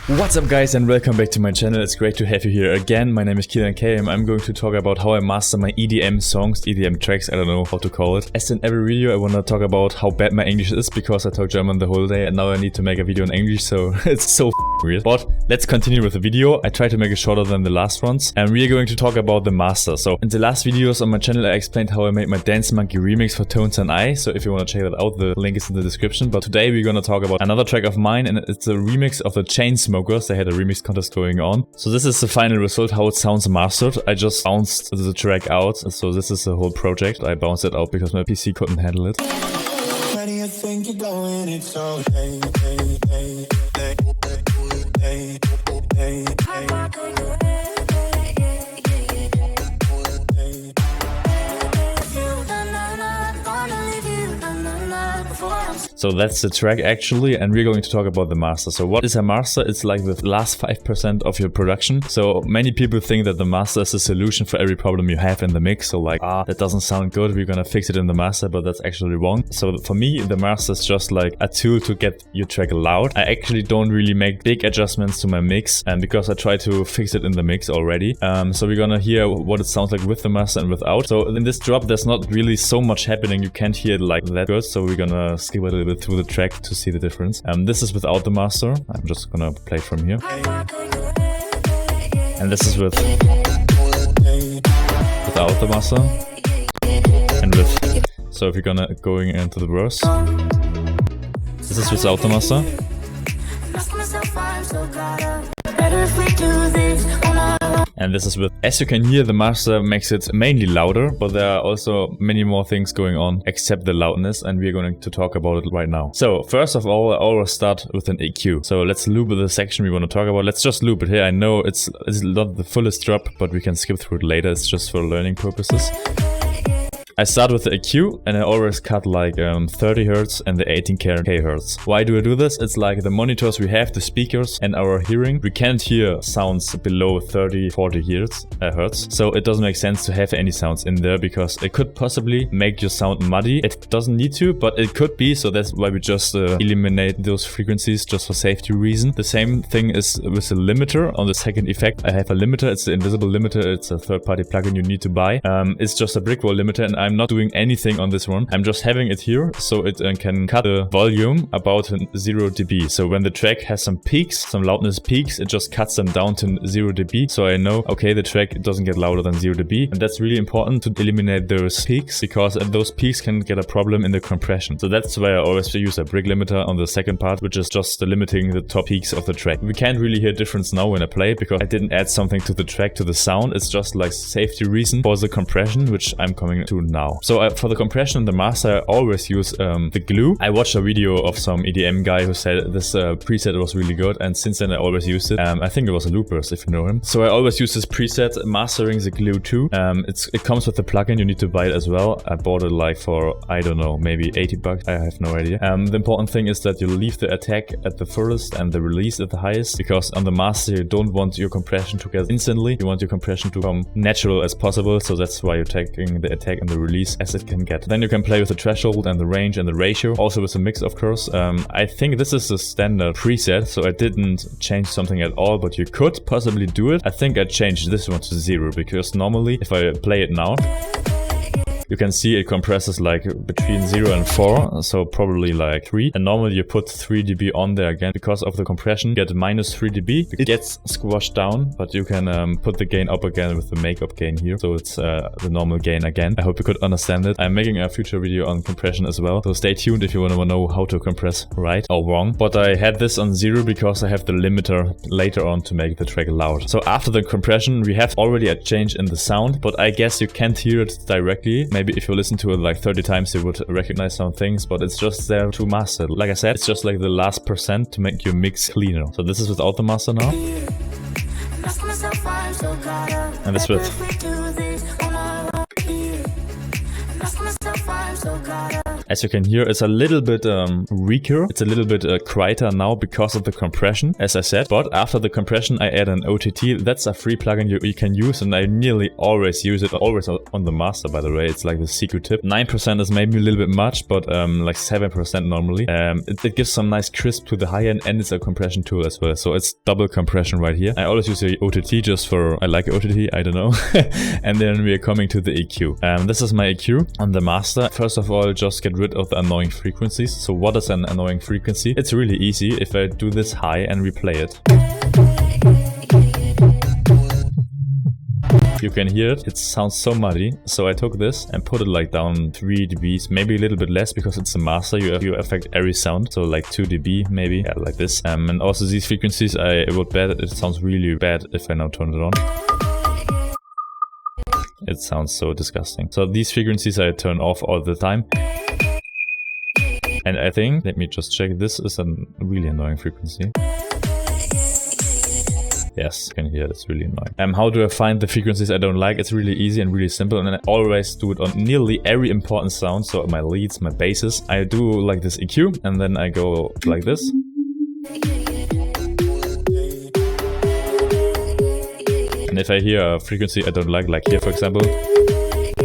What's up guys and welcome back to my channel. It's great to have you here again. My name is K and I'm going to talk about how I master my EDM songs, EDM tracks, I don't know how to call it. As in every video I want to talk about how bad my English is because I talk German the whole day and now I need to make a video in English, so it's so weird. But let's continue with the video. I try to make it shorter than the last ones and we are going to talk about the master. So in the last videos on my channel I explained how I made my Dance Monkey remix for Tones and I, so if you want to check that out the link is in the description. But today we're gonna talk about another track of mine and it's a remix of the Chainsmokers. They had a remix contest going on. So this is the final result, how it sounds mastered. I just bounced the track out, so this is the whole project. I bounced it out because my PC couldn't handle it. Where do you think you're going? It's so hey, hey, hey, hey, hey, hey, hey. So that's the track actually, and we're going to talk about the master. So what is a master? It's like the last 5% of your production. So many people think that the master is a solution for every problem you have in the mix. So like, that doesn't sound good, we're gonna fix it in the master, but that's actually wrong. So for me, the master is just like a tool to get your track loud. I actually don't really make big adjustments to my mix, and because I try to fix it in the mix already. So we're gonna hear what it sounds like with the master and without. So in this drop, there's not really so much happening. You can't hear it like that good. So we're gonna skip a little bit through the track to see the difference. This is without the master. I'm just gonna play it from here. And this is without the master. And with. So if you're going into the verse. This is without the master. And this is with. As you can hear, the master makes it mainly louder, but there are also many more things going on except the loudness, and we're going to talk about it right now. So first of all, I always start with an EQ. So let's loop the section we want to talk about. Let's just loop it here. I know it's not the fullest drop, but we can skip through it later. It's just for learning purposes. I start with the EQ and I always cut like 30 Hz and the 18K Hertz. Why do I do this? It's like the monitors we have, the speakers and our hearing. We can't hear sounds below 30, 40 Hertz. So it doesn't make sense to have any sounds in there because it could possibly make your sound muddy. It doesn't need to, but it could be. So that's why we just eliminate those frequencies just for safety reason. The same thing is with the limiter on the second effect. I have a limiter. It's the invisible limiter. It's a third-party plugin you need to buy. It's just a brick wall limiter and I'm not doing anything on this one. I'm just having it here so it can cut the volume about 0 dB. So when the track has some peaks, some loudness peaks, it just cuts them down to 0 dB. So I know, okay, the track doesn't get louder than 0 dB. And that's really important to eliminate those peaks because those peaks can get a problem in the compression. So that's why I always use a brick limiter on the second part, which is just limiting the top peaks of the track. We can't really hear difference now when I play it because I didn't add something to the track, to the sound. It's just like safety reason for the compression, which I'm coming to now. So for the compression and the master, I always use the glue. I watched a video of some EDM guy who said this preset was really good, and since then I always used it. I think it was a Loopers, if you know him. So I always use this preset, mastering the glue too. It comes with the plugin, you need to buy it as well. I bought it like for, I don't know, maybe 80 bucks. I have no idea. The important thing is that you leave the attack at the furthest and the release at the highest, because on the master you don't want your compression to get instantly. You want your compression to come natural as possible, so that's why you're taking the attack and the release as it can get. Then you can play with the threshold and the range and the ratio, also with the mix of course. I think this is the standard preset, so I didn't change something at all, but you could possibly do it. I think I changed this one to 0 because normally if I play it now, you can see it compresses like between 0 and 4, so probably like 3. And normally you put 3 dB on there again. Because of the compression, you get minus 3 dB. It gets squashed down, but you can put the gain up again with the makeup gain here. So it's the normal gain again. I hope you could understand it. I'm making a future video on compression as well, so stay tuned if you want to know how to compress right or wrong. But I had this on 0 because I have the limiter later on to make the track loud. So after the compression, we have already a change in the sound, but I guess you can't hear it directly. Maybe if you listen to it like 30 times, you would recognize some things, but it's just there to master. Like I said, it's just like the last % to make your mix cleaner. So this is without the master now. And this with. As you can hear, it's a little bit weaker. It's a little bit quieter now because of the compression, as I said. But after the compression, I add an OTT. That's a free plugin you can use, and I nearly always use it. Always on the master, by the way. It's like the secret tip. 9% is maybe a little bit much, but like 7% normally. It gives some nice crisp to the high end, and it's a compression tool as well. So it's double compression right here. I always use the OTT just for, I like OTT, I don't know. And then we are coming to the EQ. This is my EQ on the master. First of all, just get rid of the annoying frequencies. So what is an annoying frequency? It's really easy if I do this high and replay it. You can hear it. It sounds so muddy. So I took this and put it like down 3 dBs, maybe a little bit less because it's a master. You affect every sound. So like 2 dB maybe, yeah, like this. And also these frequencies, I would bet it sounds really bad if I now turn it on. It sounds so disgusting. So these frequencies I turn off all the time. And I think, let me just check, this is a really annoying frequency. Yes, you can hear it's really annoying. How do I find the frequencies I don't like? It's really easy and really simple, and I always do it on nearly every important sound. So my leads, my basses, I do like this EQ, and then I go like this. And if I hear a frequency I don't like here for example,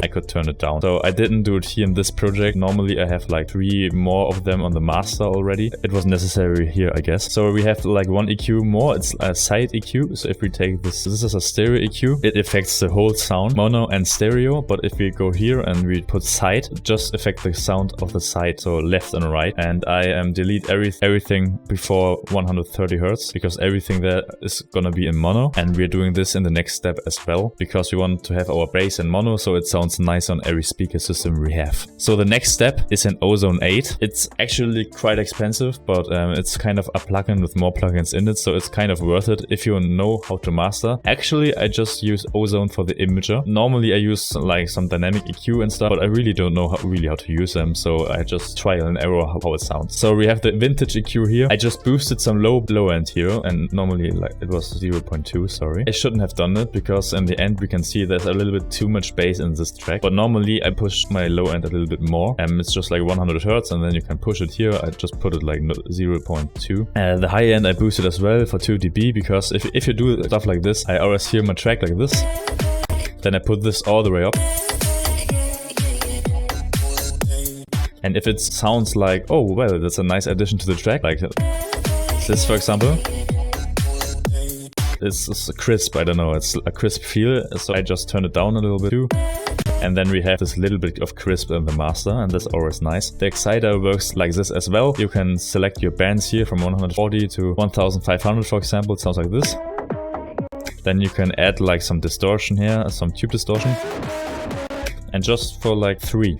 I could turn it down. So I didn't do it here in this project. Normally I have like 3 more of them on the master already. It was necessary here, I guess. So we have like 1 EQ more. It's a side EQ. So if we take this is a stereo EQ. It affects the whole sound, mono and stereo. But if we go here and we put side, it just affect the sound of the side, so left and right. And I delete everything before 130 Hertz because everything there is gonna be in mono. And we're doing this in the next step as well because we want to have our bass in mono, so it sounds nice on every speaker system we have. So the next step is an Ozone 8. It's actually quite expensive, but it's kind of a plugin with more plugins in it, so it's kind of worth it if you know how to master. Actually, I just use Ozone for the imager. Normally I use like some dynamic EQ and stuff, but I really don't know how to use them, so I just trial and error how it sounds. So we have the vintage EQ here. I just boosted some low end here, and normally like it was 0.2, sorry. I shouldn't have done it because in the end we can see there's a little bit too much bass in this track, but normally I push my low end a little bit more. It's just like 100 Hertz, and then you can push it here. I just put it like 0.2. The high end I boosted as well for 2 dB because if you do stuff like this, I always hear my track like this. Then I put this all the way up. And if it sounds like, oh well, that's a nice addition to the track, like this for example. It's crisp, I don't know, it's a crisp feel, so I just turn it down a little bit too. And then we have this little bit of crisp in the master, and that's always nice. The exciter works like this as well. You can select your bands here from 140 to 1500 for example, it sounds like this. Then you can add like some distortion here, some tube distortion. And just for like 3.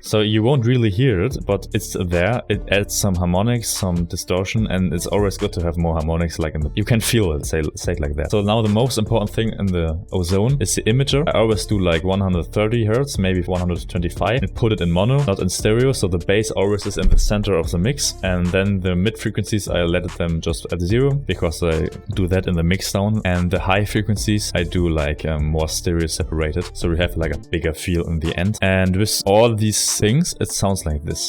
So you won't really hear it, but it's there. It adds some harmonics, some distortion, and it's always good to have more harmonics. Like you can feel it, say it like that. So now the most important thing in the Ozone is the imager. I always do like 130 Hertz, maybe 125, and put it in mono, not in stereo. So the bass always is in the center of the mix, and then the mid frequencies I let them just at 0 because I do that in the mix down, and the high frequencies I do like more stereo separated, so we have like a bigger feel in the end. And with all these things, it sounds like this.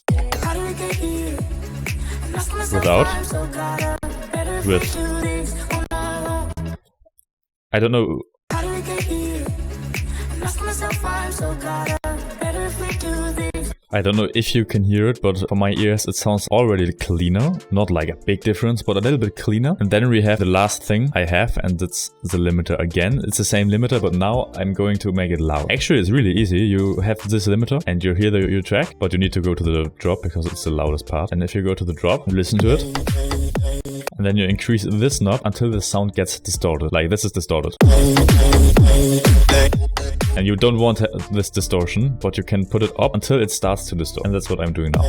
Without. With. I don't know. I don't know if you can hear it, but for my ears it sounds already cleaner. Not like a big difference, but a little bit cleaner. And then we have the last thing I have, and it's the limiter again. It's the same limiter, but now I'm going to make it loud. Actually, it's really easy. You have this limiter and you hear your track, but you need to go to the drop because it's the loudest part. And if you go to the drop, listen to it. And then you increase this knob until the sound gets distorted. Like this is distorted. And you don't want this distortion, but you can put it up until it starts to distort. And that's what I'm doing now.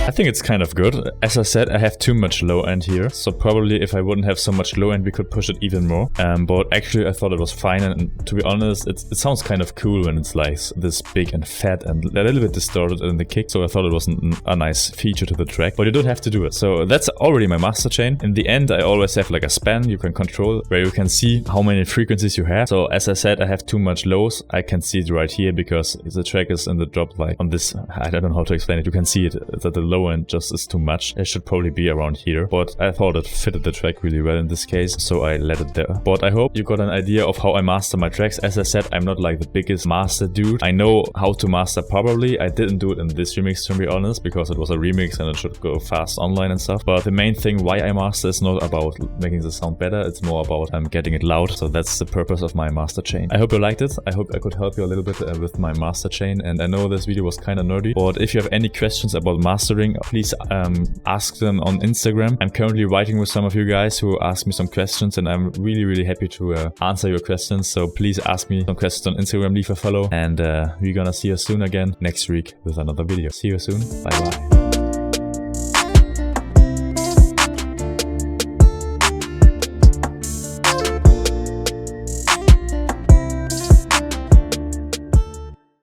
I think it's kind of good. As I said, I have too much low end here, so probably if I wouldn't have so much low end, we could push it even more. But actually I thought it was fine, and to be honest, it sounds kind of cool when it's like this big and fat and a little bit distorted in the kick, so I thought it was a nice feature to the track, but you don't have to do it. So that's already my master chain. In the end, I always have like a span you can control where you can see how many frequencies you have. So as I said, I have too much lows. I can see it right here because the track is in the drop, like on this, I don't know how to explain it. You can see it that the low end just is too much. It should probably be around here, but I thought it fitted the track really well in this case, so I let it there. But I hope you got an idea of how I master my tracks. As I said, I'm not like the biggest master dude. I know how to master probably. I didn't do it in this remix, to be honest, because it was a remix and it should go fast online and stuff. But the main thing why I master is not about making the sound better. It's more about getting it loud. So that's the purpose of my master chain. I hope you liked it. I hope I could help you a little bit with my master chain. And I know this video was kind of nerdy, but if you have any questions about mastering, please ask them on Instagram. I'm currently writing with some of you guys who ask me some questions, and I'm really happy to answer your questions. So please ask me some questions on Instagram, leave a follow, and we're gonna see you soon again next week with another video. See you soon. Bye bye.